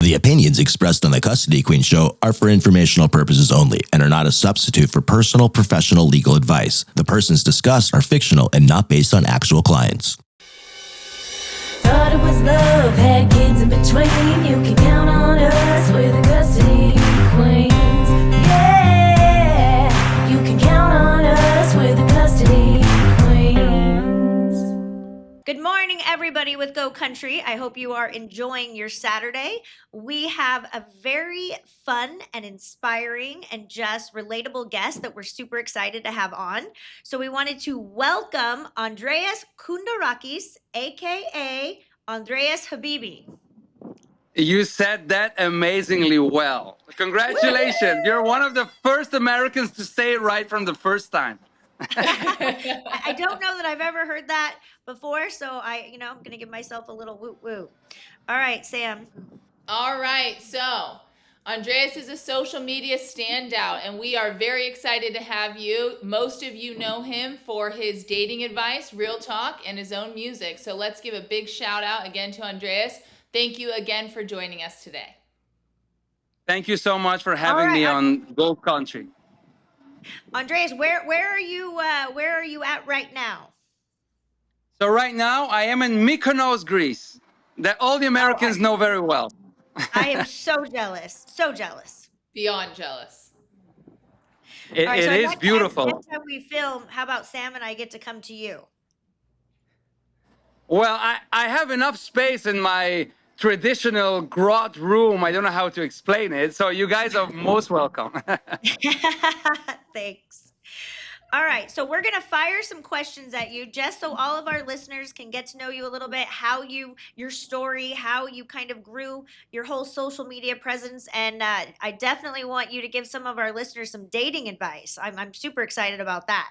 The opinions expressed on the Custody Queen Show are for informational purposes only and are not a substitute for personal, professional legal advice. The persons discussed are fictional and not based on actual clients. Thought it was love, had kids in between. You can count on us, we're the Custody Queens. Yeah, you can count on us, we're the Custody Queens. Good morning, everybody with Go Country. I hope you are enjoying your Saturday. We have a very fun and inspiring and just relatable guest that we're super excited to have on. So we wanted to welcome Andreas Koundourakis, aka Andreas Habibi. You said that amazingly well. Congratulations. You're one of the first Americans to say it right from the first time. I don't know that I've ever heard that before, so I'm going to give myself a little woo woo. All right, Sam. All right, so Andreas is a social media standout, and we are very excited to have you. Most of you know him for his dating advice, real talk, and his own music. So let's give a big shout out again to Andreas. Thank you again for joining us today. Thank you so much for having me on Go Country. Andreas, where are you at right now? So right now I am in Mykonos, Greece, that all the Americans know very well. I am so jealous, so jealous. Beyond jealous. It is beautiful. Next time we film, how about Sam and I get to come to you? Well, I have enough space in my traditional grot room. I don't know how to explain it. So you guys are most welcome. Thanks. All right, so we're going to fire some questions at you just so all of our listeners can get to know you a little bit, your story, how you kind of grew your whole social media presence. And I definitely want you to give some of our listeners some dating advice. I'm super excited about that.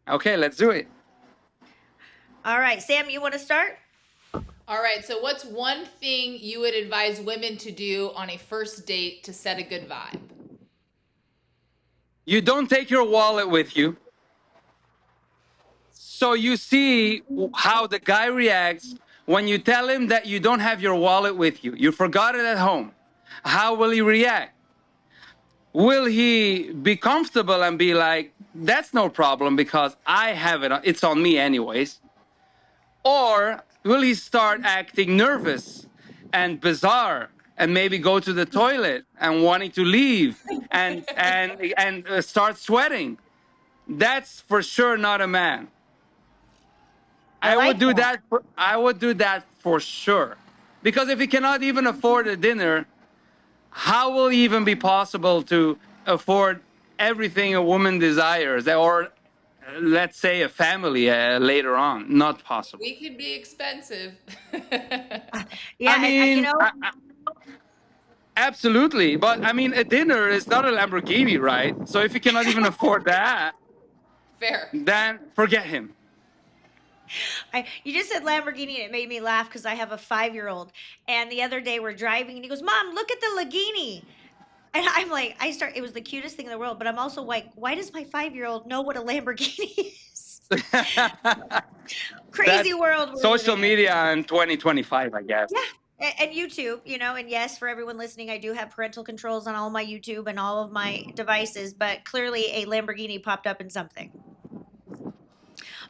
Okay, let's do it. All right, Sam, you want to start? All right, so what's one thing you would advise women to do on a first date to set a good vibe? You don't take your wallet with you. So you see how the guy reacts when you tell him that you don't have your wallet with you. You forgot it at home. How will he react? Will he be comfortable and be like, that's no problem because I have it. It's on me anyways. Or will he start acting nervous and bizarre and maybe go to the toilet and wanting to leave and start sweating? That's for sure not a man. I would do that for sure. Because if he cannot even afford a dinner, how will it even be possible to afford everything a woman desires? Or let's say a family later on. Not possible. We could be expensive. Yeah, I mean, absolutely. But I mean, a dinner is not a Lamborghini, right? So if you cannot even afford that, fair, then forget him. You just said Lamborghini and it made me laugh because I have a 5-year-old. And the other day we're driving and he goes, Mom, look at the Lamborghini. And I'm like, it was the cutest thing in the world. But I'm also like, why does my 5-year-old know what a Lamborghini is? Crazy world. Social media in 2025, I guess. Yeah. And YouTube, and yes, for everyone listening, I do have parental controls on all my YouTube and all of my devices, but clearly a Lamborghini popped up in something.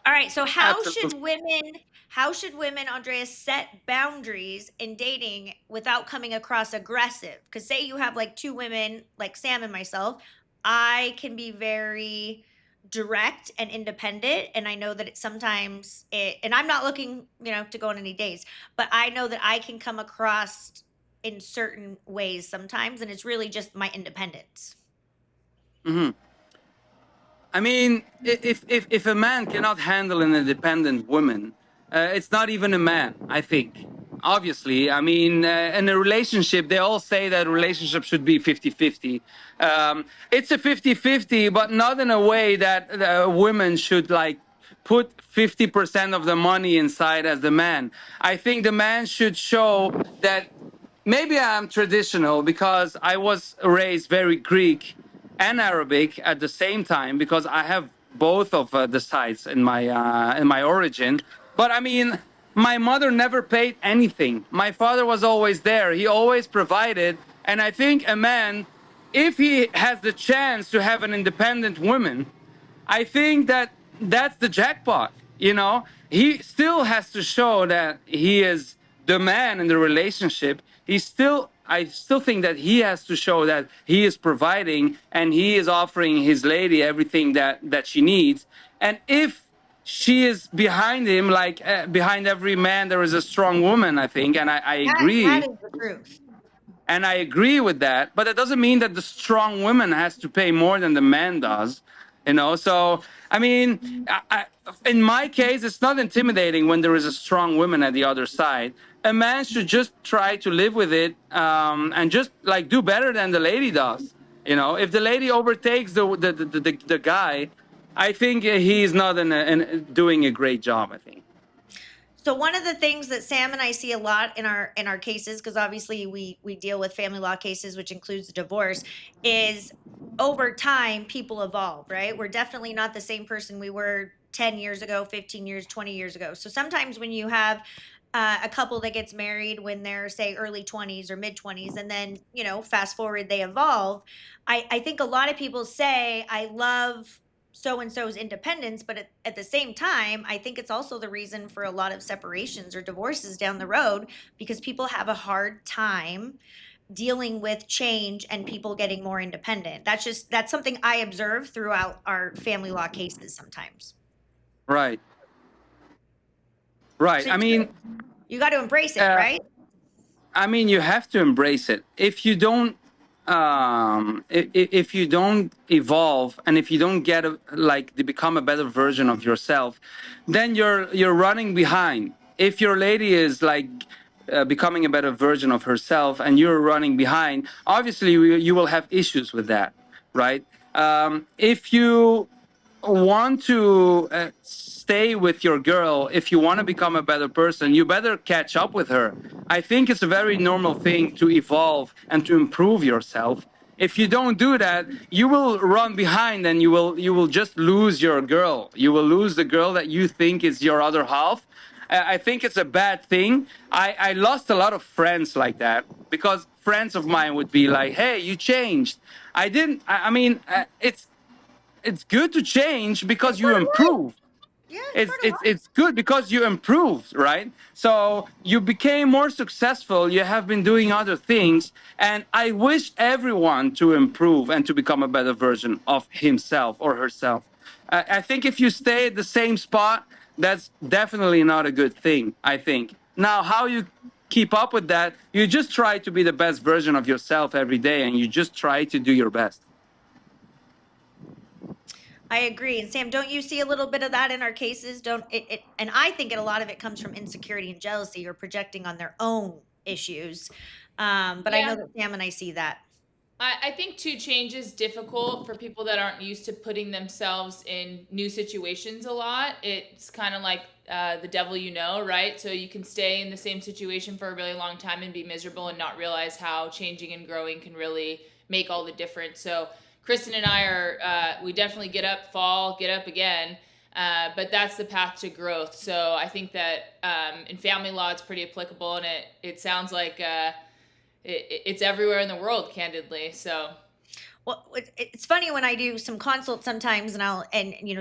All right, so how should women, Andreas, set boundaries in dating without coming across aggressive? Because say you have like two women, like Sam and myself, I can be very direct and independent, and I know that and I'm not looking, to go on any dates, but I know that I can come across in certain ways sometimes, and it's really just my independence. Mm-hmm. I mean, if a man cannot handle an independent woman, it's not even a man, I think. Obviously, I mean, in a relationship, they all say that a relationship should be 50-50. It's a 50-50, but not in a way that women should like put 50% of the money inside as the man. I think the man should show that maybe I'm traditional because I was raised very Greek and Arabic at the same time because I have both of the sides in my origin. But I mean, My mother never paid anything. My father was always there. He always provided. And I think a man, if he has the chance to have an independent woman, I think that that's the jackpot. You know, he still has to show that he is the man in the relationship. I still think that he has to show that he is providing and he is offering his lady everything that she needs. And if she is behind him, like behind every man, there is a strong woman, I think, and I That agree. is the truth. And I agree with that, but that doesn't mean that the strong woman has to pay more than the man does, you know? So, I mean, in my case, it's not intimidating when there is a strong woman at the other side. A man should just try to live with it and just like do better than the lady does. You know, if the lady overtakes the guy, I think he's not doing a great job, I think. So one of the things that Sam and I see a lot in our cases, because obviously we deal with family law cases, which includes divorce, is over time people evolve, right? We're definitely not the same person we were 10 years ago, 15 years, 20 years ago. So sometimes when you have a couple that gets married when they're say early 20s or mid 20s, and then fast forward they evolve. I think a lot of people say I love so and so's independence, but at the same time I think it's also the reason for a lot of separations or divorces down the road, because people have a hard time dealing with change and people getting more independent. That's something I observe throughout our family law cases sometimes. Right. Right. So I mean, you got to embrace it, uh, right? I mean, you have to embrace it. If you don't, if you don't evolve, and if you don't get to become a better version of yourself, then you're running behind. If your lady is like becoming a better version of herself, and you're running behind, obviously you will have issues with that, right? If you want to stay with your girl, if you want to become a better person, you better catch up with her. I think it's a very normal thing to evolve and to improve yourself. If you don't do that, you will run behind and you will just lose your girl. You will lose the girl that you think is your other half. I think it's a bad thing. I lost a lot of friends like that because friends of mine would be like, "Hey, you changed." I didn't. I mean, it's good to change It's because you part of life. improve. Yeah, it's it's part of it's life. it's good because you improved, right? So you became more successful, you have been doing other things, and I wish everyone to improve and to become a better version of himself or herself. I think if you stay at the same spot, that's definitely not a good thing, I think. Now, how you keep up with that, you just try to be the best version of yourself every day, and you just try to do your best. I agree. And Sam, don't you see a little bit of that in our cases? Don't it, and I think a lot of it comes from insecurity and jealousy or projecting on their own issues. But I know Yeah. that Sam and I see that. I think too, change is difficult for people that aren't used to putting themselves in new situations a lot. It's kind of like the devil you know, right? So you can stay in the same situation for a really long time and be miserable and not realize how changing and growing can really make all the difference. So Kristen and I we definitely get up, fall, get up again. But that's the path to growth. So I think that in family law, it's pretty applicable, and it sounds like it's everywhere in the world, candidly. So Well, it's funny when I do some consults sometimes, and I'll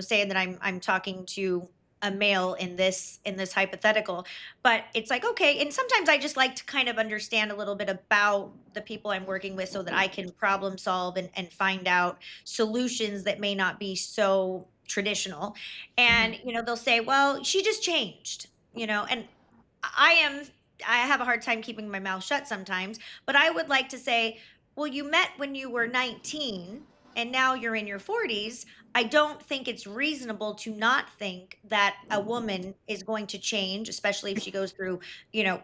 say that I'm talking to a male in this hypothetical, but it's like, okay, and sometimes I just like to kind of understand a little bit about the people I'm working with so that I can problem solve and find out solutions that may not be so traditional. And mhm. they'll say, well, she just changed, and I am I have a hard time keeping my mouth shut sometimes, but I would like to say, well, you met when you were 19 and now you're in your 40s. I don't think it's reasonable to not think that a woman is going to change, especially if she goes through,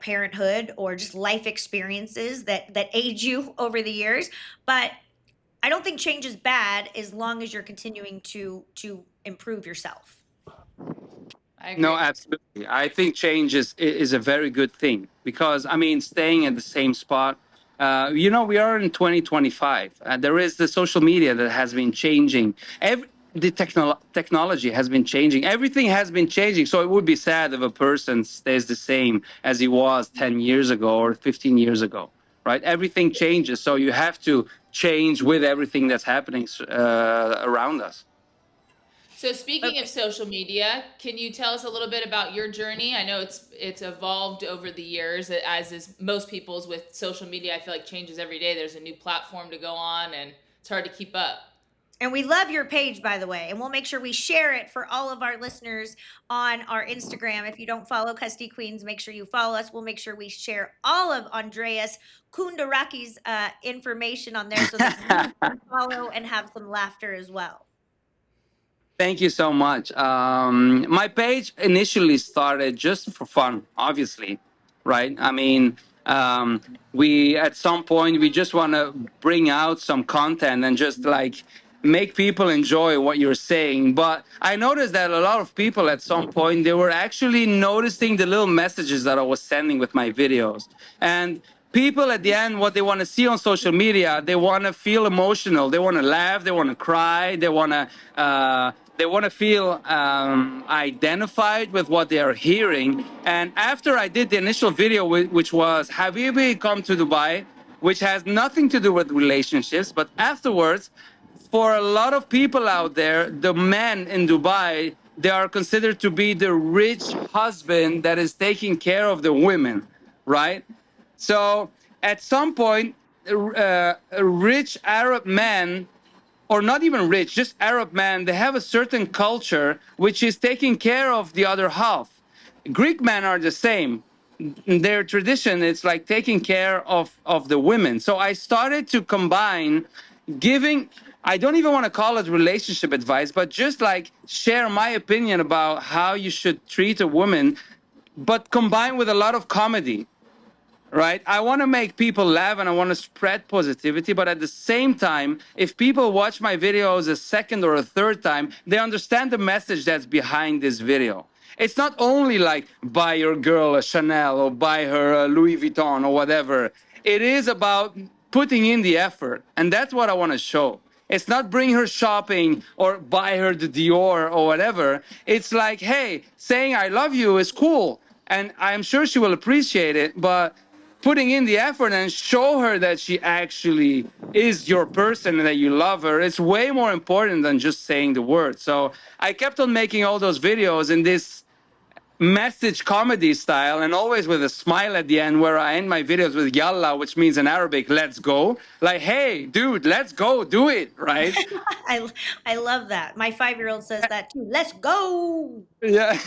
parenthood or just life experiences that age you over the years. But I don't think change is bad as long as you're continuing to improve yourself. I No, agree. absolutely. I think change is a very good thing because I mean, staying at the same spot. We are in 2025. There is the social media that has been changing. the technology has been changing. Everything has been changing. So it would be sad if a person stays the same as he was 10 years ago or 15 years ago, right? Everything changes. So you have to change with everything that's happening around us. So speaking of social media, can you tell us a little bit about your journey? I know it's evolved over the years, as is most people's with social media. I feel like changes every day. There's a new platform to go on, and it's hard to keep up. And we love your page, by the way, and we'll make sure we share it for all of our listeners on our Instagram. If you don't follow Custody Queens, make sure you follow us. We'll make sure we share all of Andreas Koundourakis' information on there so that you can follow and have some laughter as well. Thank you so much. My page initially started just for fun, obviously, right? I mean, we at some point we just want to bring out some content and just like make people enjoy what you're saying. But I noticed that a lot of people at some point they were actually noticing the little messages that I was sending with my videos. And people at the end, what they want to see on social media, they want to feel emotional, they want to laugh, they want to cry, they want to feel identified with what they are hearing. And after I did the initial video, which was Habibi, come to Dubai, which has nothing to do with relationships, but afterwards, for a lot of people out there, the men in Dubai, they are considered to be the rich husband that is taking care of the women, right? So at some point, a rich Arab man, or not even rich, just Arab man, they have a certain culture which is taking care of the other half. Greek men are the same. Their tradition is like taking care of the women. So I started to combine giving, I don't even want to call it relationship advice, but just like share my opinion about how you should treat a woman, but combined with a lot of comedy. Right? I want to make people laugh and I want to spread positivity. But at the same time, if people watch my videos a second or a third time, they understand the message that's behind this video. It's not only like buy your girl a Chanel or buy her a Louis Vuitton or whatever. It is about putting in the effort. And that's what I want to show. It's not bring her shopping or buy her the Dior or whatever. It's like, hey, saying I love you is cool. And I'm sure she will appreciate it. But putting in the effort and show her that she actually is your person and that you love her, it's way more important than just saying the word. So I kept on making all those videos in this message comedy style and always with a smile at the end, where I end my videos with yalla, which means in Arabic, let's go. Like, hey, dude, let's go, do it, right? I love that. My 5-year-old says that too. Let's go. Yeah.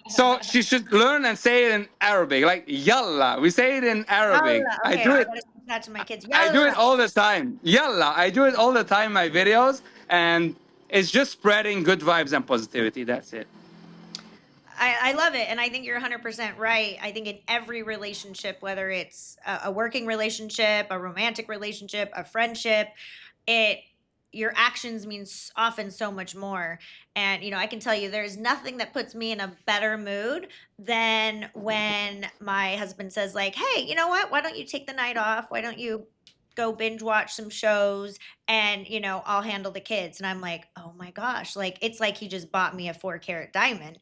So she should learn and say it in Arabic, like yalla. We say it in Arabic. Yalla. I Okay, do I it. gotta teach that to my kids. I do it Yalla. all the time. Yalla. I do it all the time in my videos, and it's just spreading good vibes and positivity. That's it. I love it. And I think you're 100% right. I think in every relationship, whether it's a working relationship, a romantic relationship, a friendship, your actions means often so much more. And, I can tell you there's nothing that puts me in a better mood than when my husband says, like, hey, you know what? Why don't you take the night off? Why don't you go binge watch some shows and, I'll handle the kids. And I'm like, oh my gosh, like, it's like he just bought me a 4-carat diamond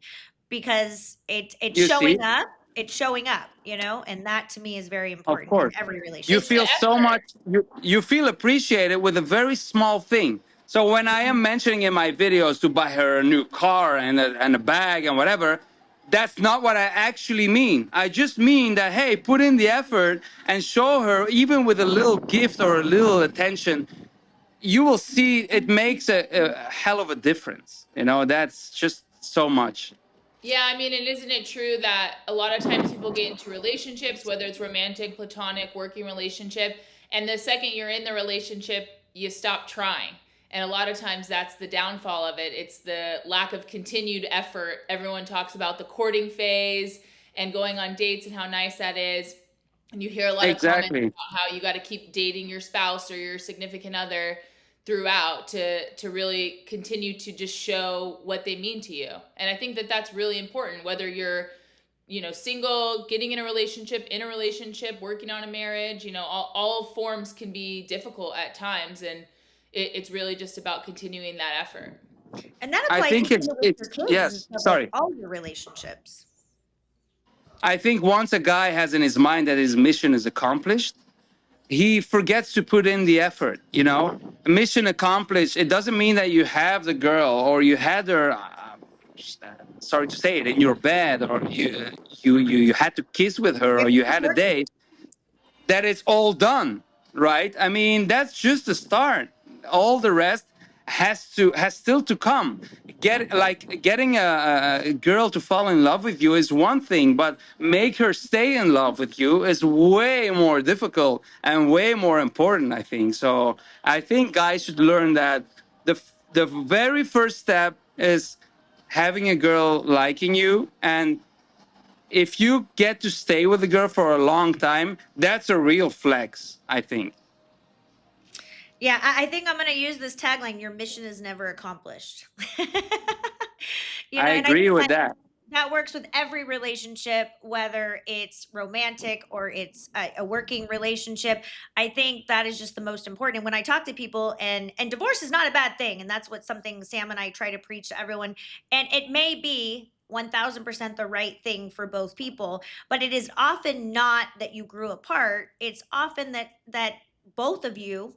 because it's You see? showing up. It's showing up, and that to me is very Of important in course. every You relationship. feel so much, you feel appreciated with a very small thing. So when I am mentioning in my videos to buy her a new car and a bag and whatever, that's not what I actually mean. I just mean that, hey, put in the effort and show her, even with a little gift or a little attention, you will see it makes a hell of a difference. That's just so much. Yeah, I mean, and isn't it true that a lot of times people get into relationships, whether it's romantic, platonic, working relationship, and the second you're in the relationship, you stop trying. And a lot of times that's the downfall of it. It's the lack of continued effort. Everyone talks about the courting phase and going on dates and how nice that is. And you hear a lot of comments Exactly. about how you got to keep dating your spouse or your significant other throughout to really continue to just show what they mean to you. And I think that that's really important, whether you're single, getting in a relationship, working on a marriage, all forms can be difficult at times. And it's really just about continuing that effort. And that I applies think even with your kids yes, and stuff, like sorry. all your relationships. I think once a guy has in his mind that his mission is accomplished, he forgets to put in the effort. Mission accomplished, it doesn't mean that you have the girl or you had her, sorry to say it, in your bed, or you had to kiss with her, or you had a date, that it's all done, right? I mean, that's just the start. All the rest has still to come. Getting a girl to fall in love with you is one thing, but make her stay in love with you is way more difficult and way more important, I think. So I think guys should learn that the very first step is having a girl liking you, and if you get to stay with a girl for a long time, that's a real flex, I think. Yeah, I think I'm going to use this tagline: "Your mission is never accomplished." I And I agree think with that. that works with every relationship, whether it's romantic or it's a working relationship. I think that is just the most important. And when I talk to people, and divorce is not a bad thing, and that's what something Sam and I try to preach to everyone. And it may be 1000% the right thing for both people, but it is often not that you grew apart. It's often that both of you,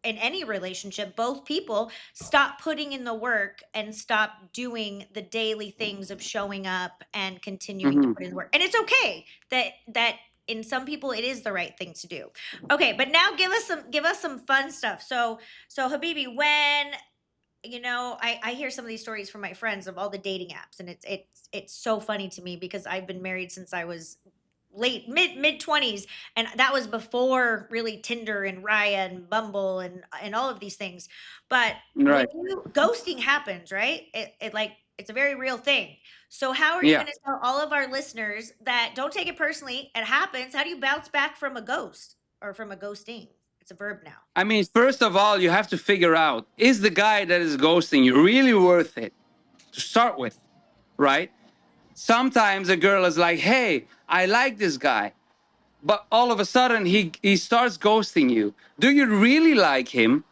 in any relationship, both people stop putting in the work and stop doing the daily things of showing up and continuing to Hmm. put in the work. And it's okay that in some people it is the right thing to do. Okay, but now give us some fun stuff. So Habibi, when I hear some of these stories from my friends of all the dating apps, and it's so funny to me because I've been married since I was mid 20s, and that was before really Tinder and Raya and Bumble and all of these things. But when Right. ghosting happens, right, it like it's a very real thing. So how are you Yeah. going to tell all of our listeners that don't take it personally, it happens? How do you bounce back from a ghost or from a ghosting? It's a verb now. I mean, first of all, you have to figure out, is the guy that is ghosting you really worth it to start with, right? Sometimes a girl is like, hey, I like this guy. But all of a sudden, he starts ghosting you. Do you really like him?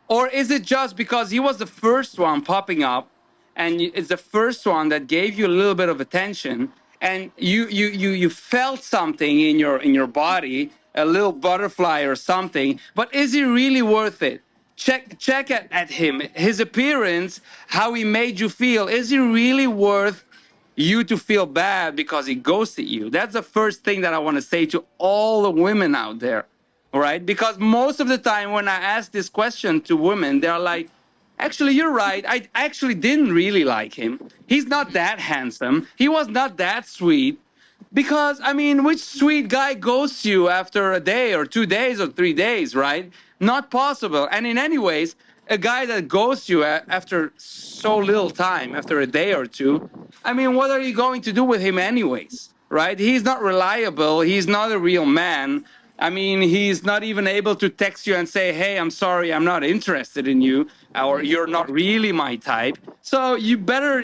Or is it just because he was the first one popping up, and it's the first one that gave you a little bit of attention, and you felt something in your body, a little butterfly or something, but is he really worth it? Check at him, his appearance, how he made you feel. Is he really worth you to feel bad because he ghosted you? That's the first thing that I want to say to all the women out there. All right, because most of the time when I ask this question to women, they're like, actually, you're right, I actually didn't really like him. He's not that handsome, he was not that sweet. Because I mean, which sweet guy ghosts you after a day or 2 days or 3 days, right? Not possible. And in any ways, a guy that ghosts you after so little time, after a day or two, I mean, what are you going to do with him anyways, right? He's not reliable, he's not a real man. I mean, he's not even able to text you and say, hey, I'm sorry, I'm not interested in you, or you're not really my type. So you better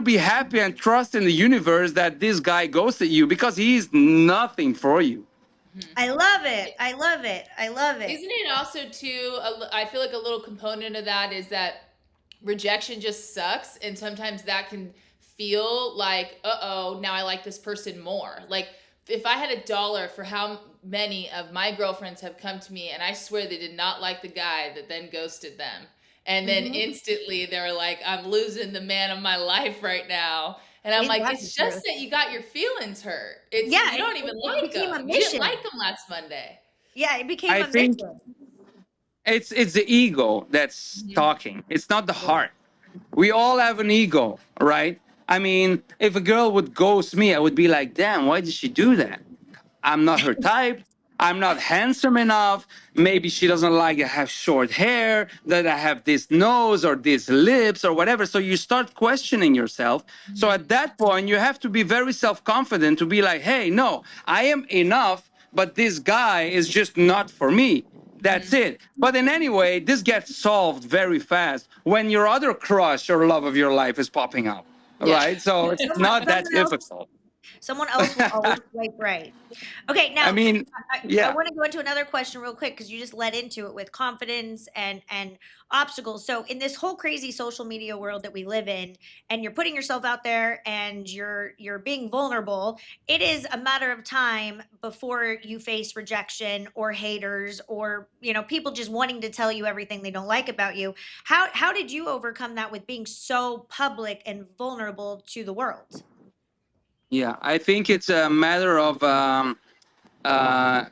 be happy and trust in the universe that this guy ghosted you, because he's nothing for you. I love it. I love it. I love it. Isn't it also too? I feel like a little component of that is that rejection just sucks, and sometimes that can feel like, oh, now I like this person more. Like if I had $1 for how many of my girlfriends have come to me and I swear they did not like the guy that then ghosted them, and then instantly they're like, I'm losing the man of my life right now. And I'm Ain't like, that it's the just truth? that you got your feelings hurt. It's Yeah, you don't even it like became a them. You didn't mission. like them last Monday. Yeah, it became I a think mission. it's the ego that's talking. It's not the heart. We all have an ego, right? I mean, if a girl would ghost me, I would be like, damn, why did she do that? I'm not her type. I'm not handsome enough. Maybe she doesn't like I have short hair, that I have this nose or these lips or whatever. So you start questioning yourself. So at that point, you have to be very self-confident to be like, hey, no, I am enough, but this guy is just not for me. That's it. But in any way, this gets solved very fast when your other crush or love of your life is popping up. Yeah. Right? So it's Someone, not that someone else difficult. Someone else will always swipe right. Okay, I now mean, I yeah. want to go into another question real quick because you just led into it with confidence and obstacles. So in this whole crazy social media world that we live in, and you're putting yourself out there and you're being vulnerable, it is a matter of time before you face rejection or haters or people just wanting to tell you everything they don't like about you. How did you overcome that with being so public and vulnerable to the world? Yeah, I think it's a matter of uh,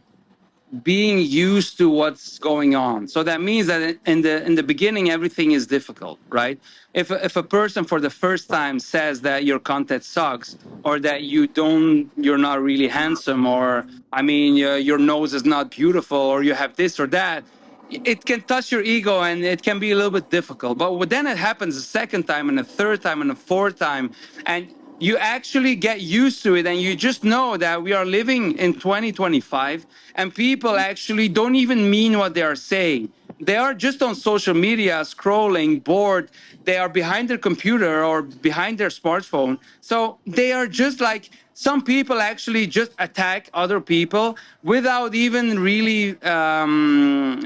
being used to what's going on. So that means that in the beginning everything is difficult, right? If a person for the first time says that your content sucks, or that you're not really handsome, or I mean your nose is not beautiful, or you have this or that, it can touch your ego and it can be a little bit difficult. But then it happens a second time and a third time and a fourth time, and you actually get used to it, and you just know that we are living in 2025 and people actually don't even mean what they are saying. They are just on social media scrolling, bored. They are behind their computer or behind their smartphone. So they are just like, some people actually just attack other people without even really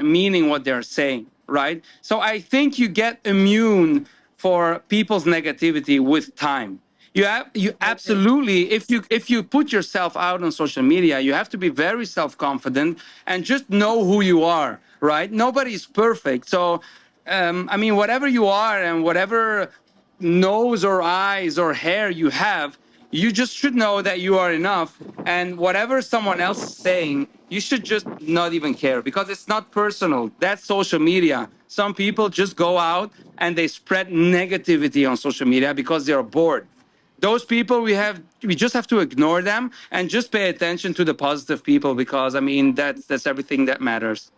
meaning what they're saying, right? So I think you get immune for people's negativity with time. You absolutely, if you put yourself out on social media, you have to be very self-confident and just know who you are, right? Nobody's perfect. So I mean, whatever you are and whatever nose or eyes or hair you have, you just should know that you are enough. And whatever someone else is saying, you should just not even care, because it's not personal. That's social media. Some people just go out and they spread negativity on social media because they're bored. Those people, we just have to ignore them and just pay attention to the positive people, because I mean that's everything that matters.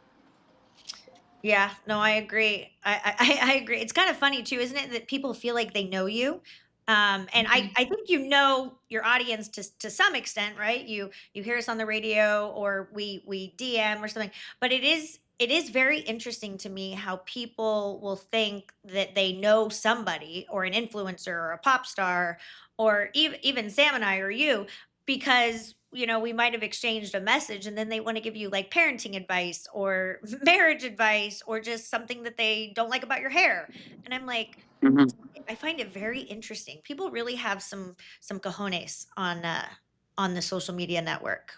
Yeah, no, I agree. I agree. It's kind of funny too, isn't it, that people feel like they know you, and I think your audience to some extent, right? You hear us on the radio or we DM or something, but it is very interesting to me how people will think that they know somebody or an influencer or a pop star or even Sam and I or you, because we might have exchanged a message and then they want to give you like parenting advice or marriage advice or just something that they don't like about your hair. And I'm like, Mhm. I find it very interesting. People really have some cojones on the social media network.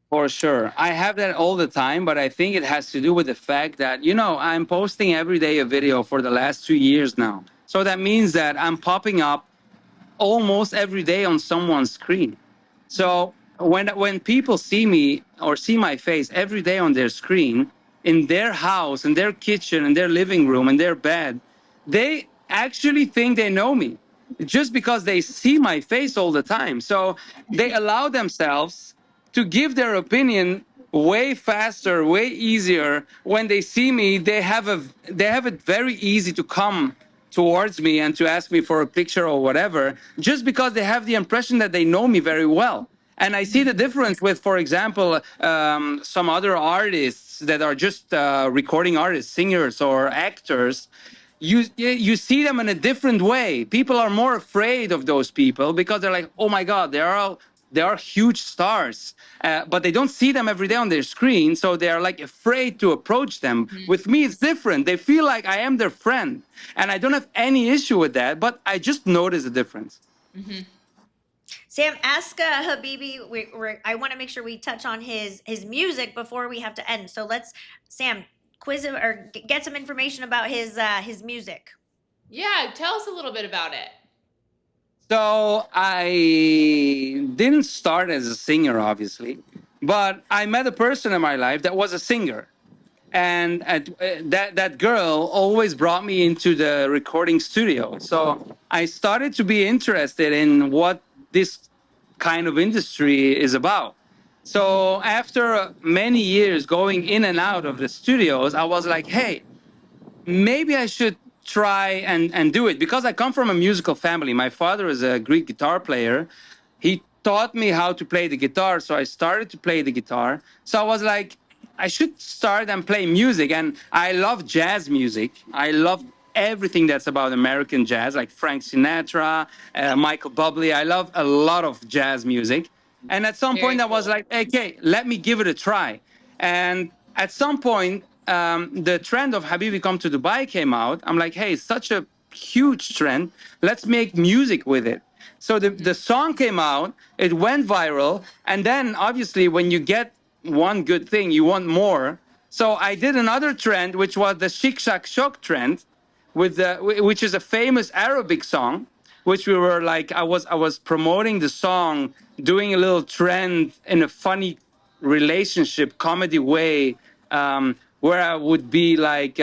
For sure. I have that all the time, but I think it has to do with the fact that, I'm posting every day a video for the last 2 years now. So that means that I'm popping up almost every day on someone's screen. So when people see me or see my face every day on their screen, in their house, in their kitchen, in their living room, in their bed, they actually think they know me just because they see my face all the time. So they allow themselves to give their opinion way faster, way easier. When they see me, they have it very easy to come towards me and to ask me for a picture or whatever, just because they have the impression that they know me very well. And I see the difference with, for example, some other artists that are just recording artists, singers or actors. You see them in a different way. People are more afraid of those people because they're like, oh my god, they are huge stars, but they don't see them every day on their screen, so they are like afraid to approach them. With me, it's different. They feel like I am their friend, and I don't have any issue with that. But I just notice a difference. Sam, ask Habibi. I want to make sure we touch on his music before we have to end. So let's, Sam, quiz him or get some information about his music. Yeah, tell us a little bit about it. So I didn't start as a singer, obviously, but I met a person in my life that was a singer, and that girl always brought me into the recording studio. So I started to be interested in what this kind of industry is about. So after many years going in and out of the studios, I was like, hey, maybe I should try and do it, because I come from a musical family. My father is a Greek guitar player. He taught me how to play the guitar, so I started to play the guitar. So I was like, I should start and play music. And I love jazz music. I love everything that's about American jazz, like Frank Sinatra, Michael Bublé. I love a lot of jazz music. And at some Very point, I was cool. like, okay, let me give it a try. And at some point, the trend of Habibi Come to Dubai came out. I'm like, hey, it's such a huge trend. Let's make music with it. So the song came out, it went viral. And then obviously, when you get one good thing, you want more. So I did another trend, which was the Shik Shak Shok trend, which is a famous Arabic song, which we were like, I was promoting the song, doing a little trend in a funny relationship comedy way, where I would be like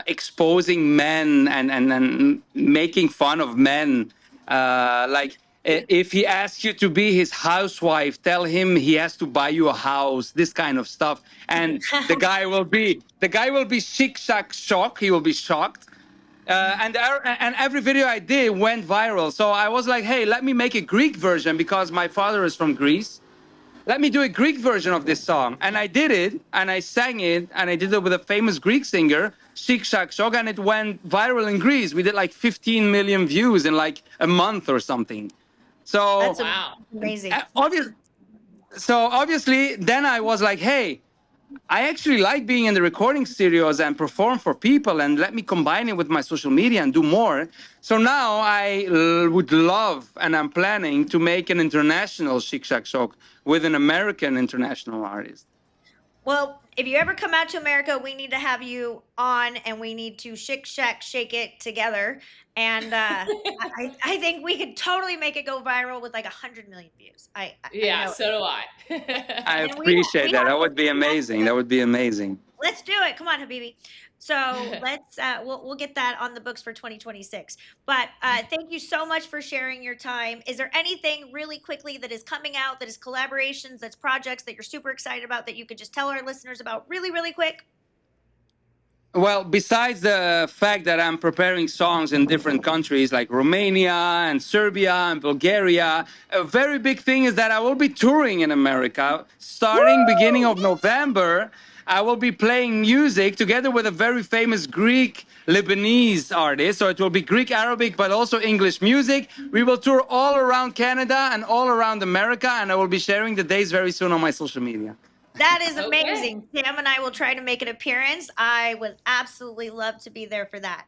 exposing men and making fun of men, like if he asks you to be his housewife, tell him he has to buy you a house, this kind of stuff. And the guy will be shik shak shock, he will be shocked. And every video I did went viral. So I was like, hey, let me make a Greek version because my father is from Greece. Let me do a Greek version of this song. And I did it, and I sang it, and I did it with a famous Greek singer, Shik Shak Shok, and it went viral in Greece. We did like 15 million views in like a month or something. So That's Wow. amazing. obviously, then I was like, hey, I actually like being in the recording studios and perform for people, and let me combine it with my social media and do more. So now I would love, and I'm planning to make an international Shik Shak Shok with an American international artist. Well, if you ever come out to America, we need to have you on, and we need to shake shack shake it together. And I think we could totally make it go viral with like 100 million views. I Yeah, know. so do I I. And appreciate that. That would be amazing. That would be amazing. let's do it. Come on, Habibi. So let's we'll get that on the books for 2026. But thank you so much for sharing your time. Is there anything really quickly that is coming out, that is collaborations, that's projects that you're super excited about that you could just tell our listeners about really, really quick? Well, besides the fact that I'm preparing songs in different countries like Romania and Serbia and Bulgaria, a very big thing is that I will be touring in America starting beginning of November. I will be playing music together with a very famous Greek Lebanese artist. So it will be Greek Arabic, but also English music. We will tour all around Canada and all around America, and I will be sharing the days very soon on my social media. That is Okay. amazing. Sam and I will try to make an appearance. I would absolutely love to be there for that.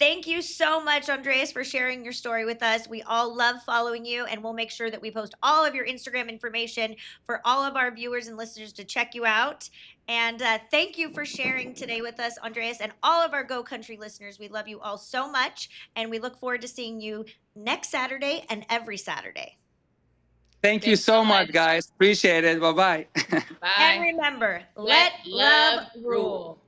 Thank you so much, Andreas, for sharing your story with us. We all love following you, and we'll make sure that we post all of your Instagram information for all of our viewers and listeners to check you out. And thank you for sharing today with us, Andreas, and all of our Go Country listeners. We love you all so much, and we look forward to seeing you next Saturday and every Saturday. Thank you Thanks so so much, much. guys. Appreciate it. Bye bye. And Bye. remember, Let let love love rule. rule.